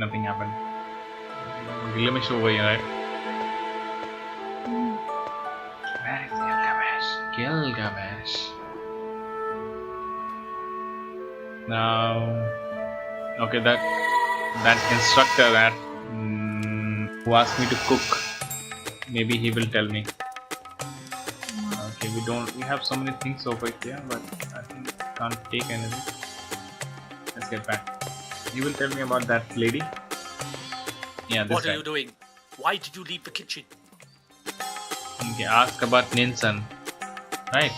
nothing happened. Gilgamesh over here, right? Where is Gilgamesh? Gilgamesh. Now, okay, that instructor that who asked me to cook, maybe he will tell me. Okay, we have so many things over here, but I think we can't take anything. Let's get back. You will tell me about that lady. Yeah, this What guy. are you doing? Why did you leave the kitchen? Okay, ask about Ninsun. Right?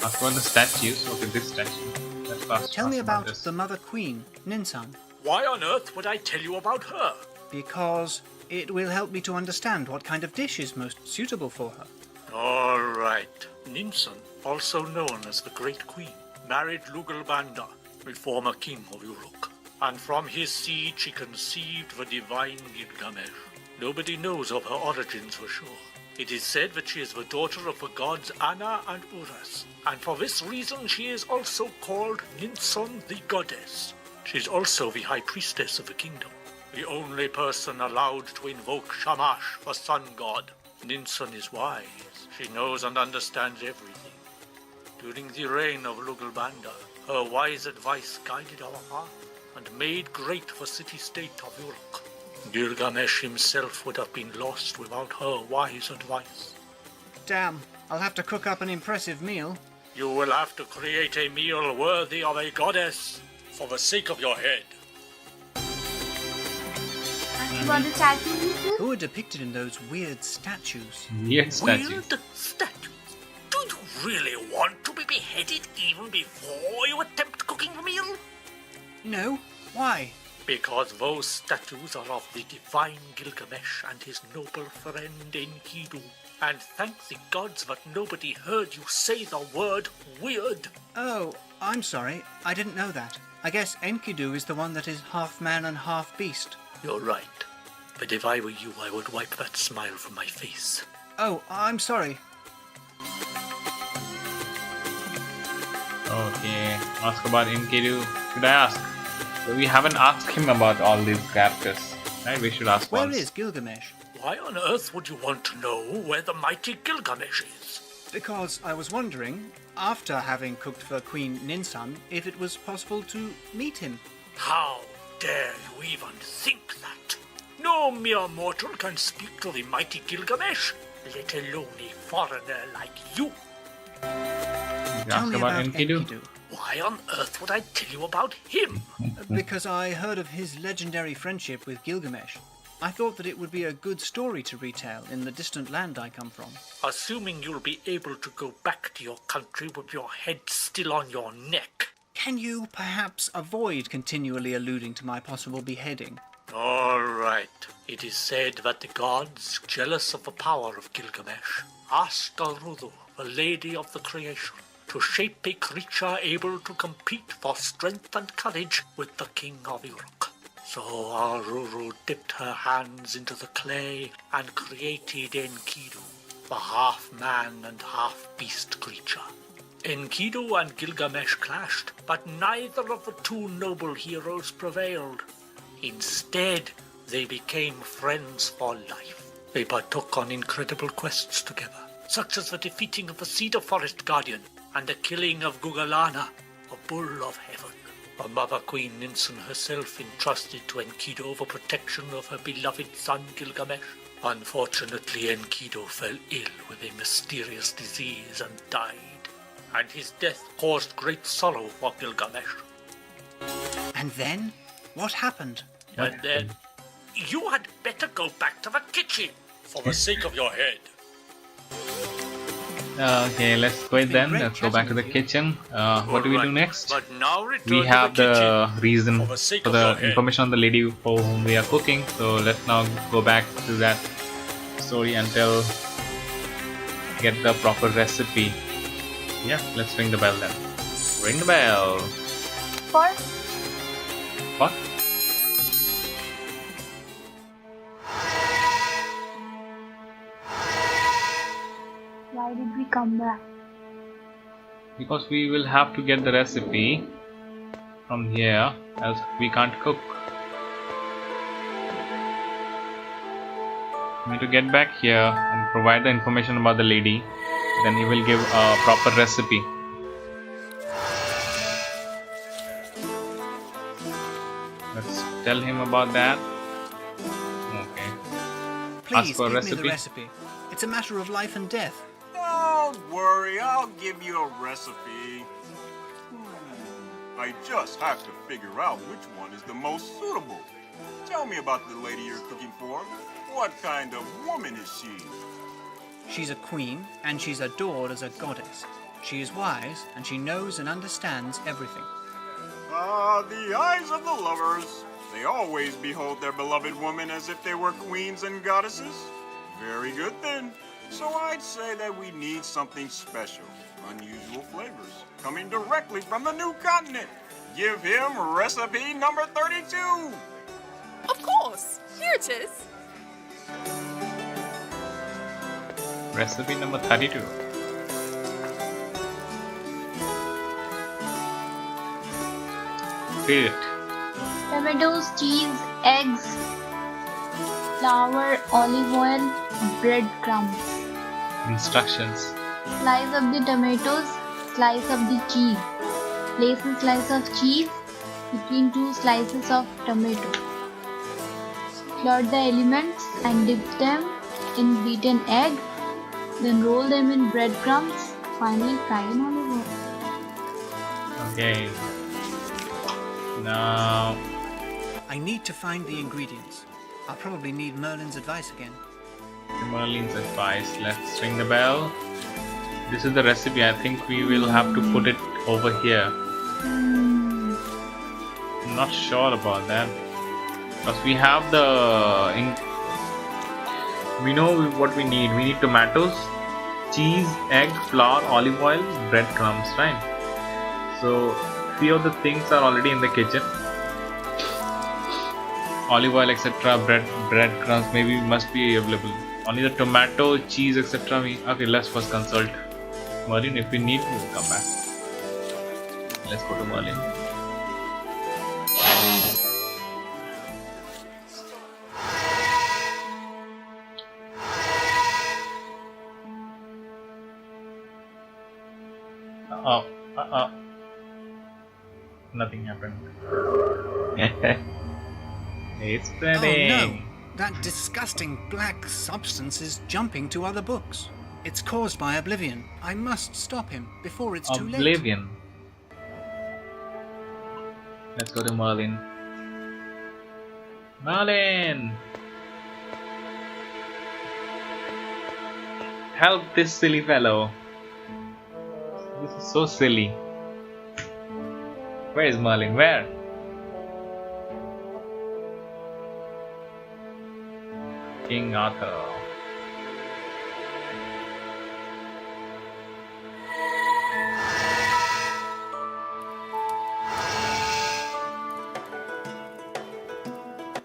Ask about the statues. Okay, this statue. Let's ask Tell me about this. the Mother Queen, Ninsun, Why on earth would I tell you about her? because it will help me to understand what kind of dish is most suitable for her. All right. Ninsun, also known as the Great Queen, married Lugalbanda, the former king of Uruk. And from his seed she conceived the divine Gilgamesh. Nobody knows of her origins for sure. It is said that she is the daughter of the gods Anna and Uras, and for this reason she is also called Ninsun the Goddess. She is also the high priestess of the kingdom, the only person allowed to invoke Shamash, the sun god. Ninsun is wise. She knows and understands everything. During the reign of Lugalbanda, her wise advice guided our path and made great the city-state of Uruk. Gilgamesh himself would have been lost without her wise advice. Damn, I'll have to cook up an impressive meal. You will have to create a meal worthy of a goddess for the sake of your head. And what the statues? Who are depicted in those weird statues? Weird statue. Weird statues. Do you really want to be beheaded even before you attempt cooking the meal? No, why? Because those statues are of the divine Gilgamesh and his noble friend Enkidu. And thank the gods that nobody heard you say the word weird. Oh, I'm sorry, I didn't know that. I guess Enkidu is the one that is half man and half beast. You're right. But if I were you, I would wipe that smile from my face. Oh, I'm sorry. Okay, ask about Enkidu. Should I ask? We haven't asked him about all these characters. Right? We should ask Where once. is Gilgamesh? Why on earth would you want to know where the mighty Gilgamesh is? Because I was wondering, after having cooked for Queen Ninsun, if it was possible to meet him. How dare you even think that? No mere mortal can speak to the mighty Gilgamesh, let alone a foreigner like you. You Tell ask me about about Enkidu. Enkidu. Why on earth would I tell you about him? Because I heard of his legendary friendship with Gilgamesh. I thought that it would be a good story to retell in the distant land I come from. Assuming you'll be able to go back to your country with your head still on your neck. Can you perhaps avoid continually alluding to my possible beheading? All right. It is said that the gods, jealous of the power of Gilgamesh, asked Arudu, the lady of the creation, to shape a creature able to compete for strength and courage with the king of Uruk. So Aruru dipped her hands into the clay and created Enkidu, the half-man and half-beast creature. Enkidu and Gilgamesh clashed, but neither of the two noble heroes prevailed. Instead, they became friends for life. They partook on incredible quests together, such as the defeating of the Cedar Forest Guardian and the killing of Gugalana, a bull of heaven. The Mother Queen Ninsun herself entrusted to Enkidu the protection of her beloved son Gilgamesh. Unfortunately, Enkidu fell ill with a mysterious disease and died, and his death caused great sorrow for Gilgamesh. And then? What happened? And then, you had better go back to the kitchen, for the sake of your head. Okay, let's go then. great Let's go back to the chatting with you. kitchen. What do we do Alright, next? But now return We have to the the kitchen. reason For the sake for of the your head. information on the lady for whom we are cooking. So let's now go back to that story until get the proper recipe. Yeah, let's ring the bell then. Ring the bell. For What? why did we come back? Because we will have to get the recipe from here, else we can't cook. We need to get back here and provide the information about the lady. Then he will give a proper recipe. Let's tell him about that. Okay. Please for give me recipe. the recipe. It's a matter of life and death. Don't worry, I'll give you a recipe. I just have to figure out which one is the most suitable. Tell me about the lady you're cooking for. What kind of woman is she? She's a queen, and she's adored as a goddess. She is wise, and she knows and understands everything. Ah, the eyes of the lovers. They always behold their beloved woman as if they were queens and goddesses. Very good then. So I'd say that we need something special, unusual flavors, coming directly from the new continent. Give him recipe number 32. Of course! Here it is! Recipe number 32. Read it. Tomatoes, cheese, eggs, flour, olive oil, breadcrumbs. Instructions. Slice of the tomatoes, slice of the cheese. Place a slice of cheese between two slices of tomato. Flood the elements and dip them in beaten egg. Then roll them in breadcrumbs. Finally fry in olive oil. Okay. Now, I need to find the ingredients. I'll probably need Merlin's advice again. Merlin's advice. Let's ring the bell. This is the recipe. I think we will have to put it over here. I'm not sure about that. Because we have we know what we need. We need tomatoes, cheese, egg, flour, olive oil, breadcrumbs, right? So few of the things are already in the kitchen. Olive oil, etc. breadcrumbs maybe must be available. Only the tomato, cheese, etc. Okay, let's first consult Merlin. If we need, we will come back. Let's go to Merlin. Nothing happened. It's spreading. Oh no! That disgusting black substance is jumping to other books. It's caused by Oblivion. I must stop him before it's too late. Oblivion. Let's go to Merlin. Merlin! Help this silly fellow. This is so silly. Where is Merlin? Where? King Arthur.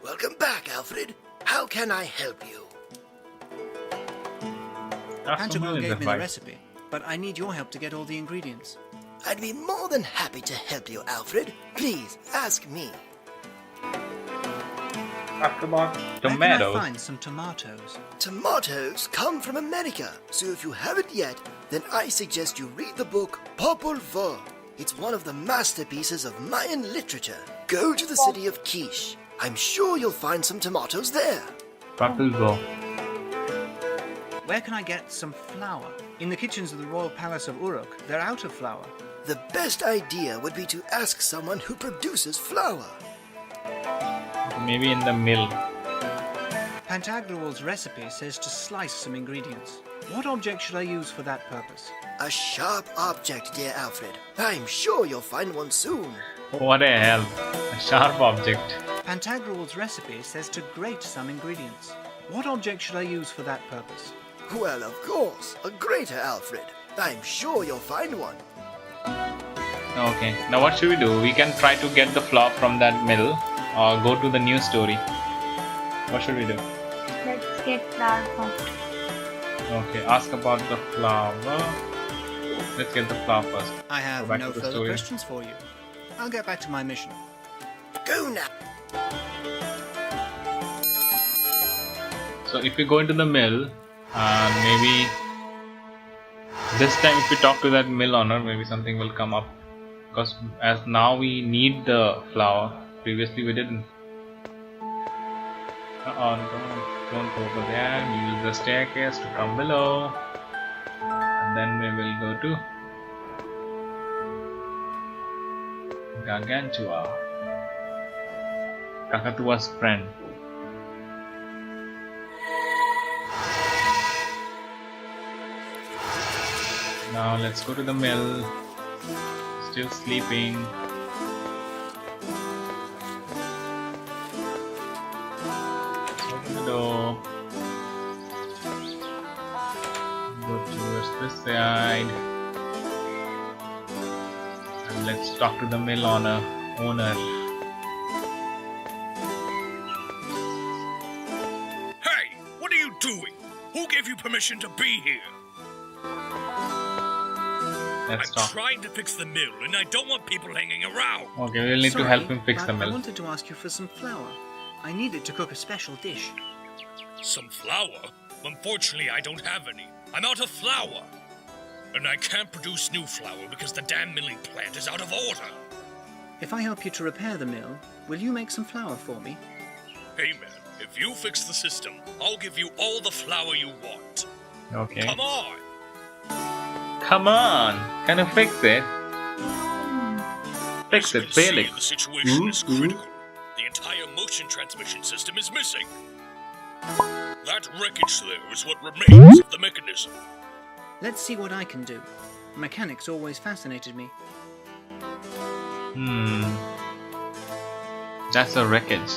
Welcome back, Alfred. How can I help you? Ask Pantagruel Merlin's gave me the advice. recipe, but I need your help to get all the ingredients. I'd be more than happy to help you, Alfred. Please, ask me. Ask about Where can I tomatoes. find some tomatoes? Tomatoes come from America, so if you haven't yet, then I suggest you read the book Popol Vuh. It's one of the masterpieces of Mayan literature. Go to the city of Quiche. I'm sure you'll find some tomatoes there. Popol Vuh. Where can I get some flour? In the kitchens of the royal palace of Uruk, they're out of flour. The best idea would be to ask someone who produces flour. Maybe in the mill. Pantagruel's recipe says to slice some ingredients. What object should I use for that purpose? A sharp object, dear Alfred. I'm sure you'll find one soon. What a help. A sharp object. Pantagruel's recipe says to grate some ingredients. What object should I use for that purpose? Well, of course, a grater, Alfred. I'm sure you'll find one. Okay, now what should we do? We can try to get the flour from that mill or go to the news story. What should we do? Let's get flour first. Okay, ask about the flour. Let's get the flour first. I have Go back no to the further story. questions for you. I'll get back to my mission. Go now. So if we go into the mill, maybe this time if we talk to that mill owner, maybe something will come up. Because as now we need the flour. Previously we didn't. Don't go over there. Use the staircase to come below. And then we will go to Gargantua, Kakatua's friend. Now let's go to the mill. Still sleeping. Open the door. Go towards this side. And let's talk to the mill owner. Hey, what are you doing? Who gave you permission to be here? Let's I'm talk. trying to fix the mill, and I don't want people hanging around. Okay, we'll need to help him fix the but I mill. wanted to ask you for some flour. I need it to cook a special dish. Some flour? Unfortunately, I don't have any. I'm out of flour. And I can't produce new flour because the damn milling plant is out of order. If I help you to repair the mill, will you make some flour for me? Hey man, if you fix the system, I'll give you all the flour you want. Okay. Come on! Come on! Can you fix it? Fix As you it, can see, Felix. the situation is critical. The entire motion transmission system is missing. That wreckage there is what remains of the mechanism. Let's see what I can do. Mechanics always fascinated me. That's a wreckage.